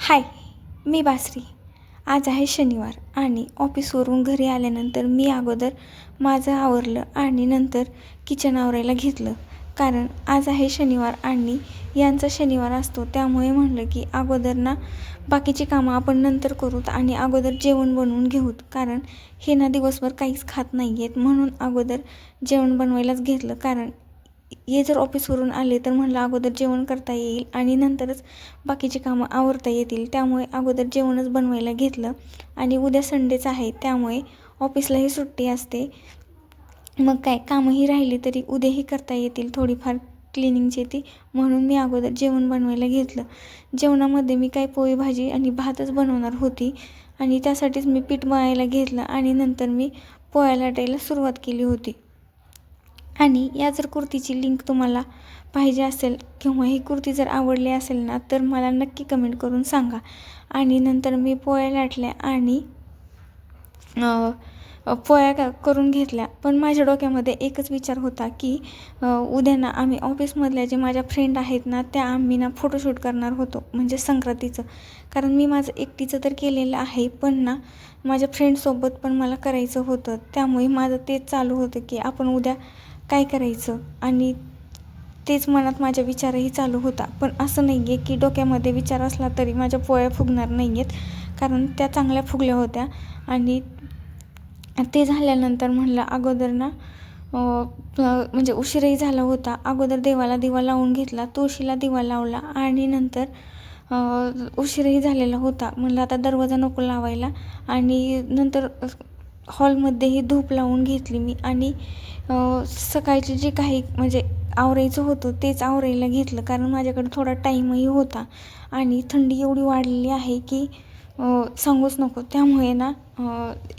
हाय, मी बासरी. आज आहे शनिवार आणि ऑफिसवरून घरी आल्यानंतर मी अगोदर माझं आवरलं आणि नंतर किचन आवरायला घेतलं. कारण आज आहे शनिवार आणि यांचा शनिवार असतो, त्यामुळे म्हणलं की अगोदर ना बाकीची कामं आपण नंतर करूत आणि अगोदर जेवण बनवून घेऊत. कारण हे ना दिवसभर काहीच खात नाही आहेत, म्हणून अगोदर जेवण बनवायलाच घेतलं. कारण हे जर ऑफिसवरून आले तर म्हणलं अगोदर जेवण करता येईल आणि नंतरच बाकीची कामं आवरता येतील. त्यामुळे अगोदर जेवणच बनवायला घेतलं. आणि उद्या संडेच आहे, त्यामुळे ऑफिसलाही सुट्टी असते. मग काय कामंही राहिली तरी उद्याही करता येतील थोडीफार क्लिनिंगची ती, म्हणून मी अगोदर जेवण बनवायला घेतलं. जेवणामध्ये मी काय पोळी भाजी आणि भातच बनवणार होती आणि त्यासाठीच मी पीठ मळायला घेतलं आणि नंतर मी पोळ्या लाटायला सुरुवात केली होती. आणि या जर कुर्तीची लिंक तुम्हाला पाहिजे असेल किंवा ही कुर्ती जर आवडली असेल ना, तर मला नक्की कमेंट करून सांगा. आणि नंतर मी पोळ्या लाटल्या आणि पोळ्या करून घेतल्या. पण माझ्या डोक्यामध्ये एकच विचार होता की उद्या ना आम्ही ऑफिसमधल्या जे माझ्या फ्रेंड आहेत ना, त्या आम्ही ना फोटोशूट करणार होतो, म्हणजे संक्रांतीचं. कारण मी माझं एकटीचं तर केलेलं आहे, पण ना माझ्या फ्रेंडसोबत पण मला करायचं होतं. त्यामुळे माझं तेच चालू होतं की आपण उद्या काय करायचं, आणि तेच मनात माझ्या विचारही चालू होता. पण असं नाही आहे की डोक्यामध्ये विचार असला तरी माझ्या पोळ्या फुगणार नाही आहेत, कारण त्या चांगल्या फुगल्या होत्या. आणि ते झाल्यानंतर म्हणलं अगोदर ना म्हणजे उशीरही झाला होता. अगोदर देवाला दिवा लावून घेतला, तुळशीला दिवा लावला आणि नंतर उशीरही झालेला होता. म्हणलं आता दरवाजा नको लावायला आणि नंतर हॉलमध्येही धूप लावून घेतली मी. आणि सकाळचे जे काही म्हणजे आवरायचं होतं तेच आवरायला घेतलं, कारण माझ्याकडे थोडा टाईमही होता आणि थंडी एवढी वाढलेली आहे की सांगूच नको. त्यामुळे ना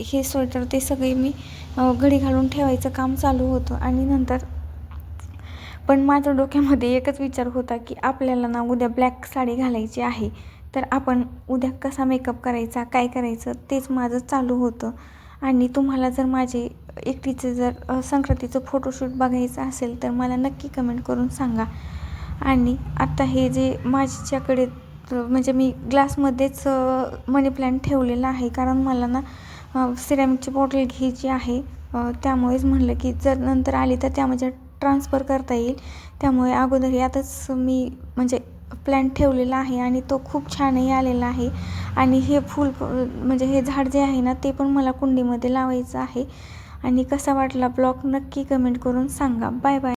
हे स्वेटर ते सगळे मी घडी घालून ठेवायचं काम चालू होतं. आणि नंतर पण माझ्या डोक्यामध्ये एकच विचार होता की आपल्याला ना उद्या ब्लॅक साडी घालायची आहे, तर आपण उद्या कसा मेकअप करायचा, काय करायचं, तेच माझं चालू होतं. आणि तुम्हाला जर माझे एकटीचं जर संक्रांतीचं फोटोशूट बघायचं असेल तर मला नक्की कमेंट करून सांगा. आणि आत्ता हे जे माझ्याकडे म्हणजे मी ग्लासमध्येच मनी प्लॅन्ट ठेवलेला आहे, कारण मला ना सिरॅमिकची बॉटल घ्यायची आहे. त्यामुळेच म्हणलं की जर नंतर आली तर त्यामध्ये ट्रान्सफर करता येईल. त्यामुळे अगोदर यातच मी म्हणजे प्लॅन्ट ठेवलेला आहे आणि तो खूप छानही आलेला आहे. आणि हे फूल म्हणजे हे झाड जे आहे ना, ते पण मला कुंडीमध्ये लावायचं आहे. आणि कसा वाटला ब्लॉग नक्की कमेंट करून सांगा. Bye bye.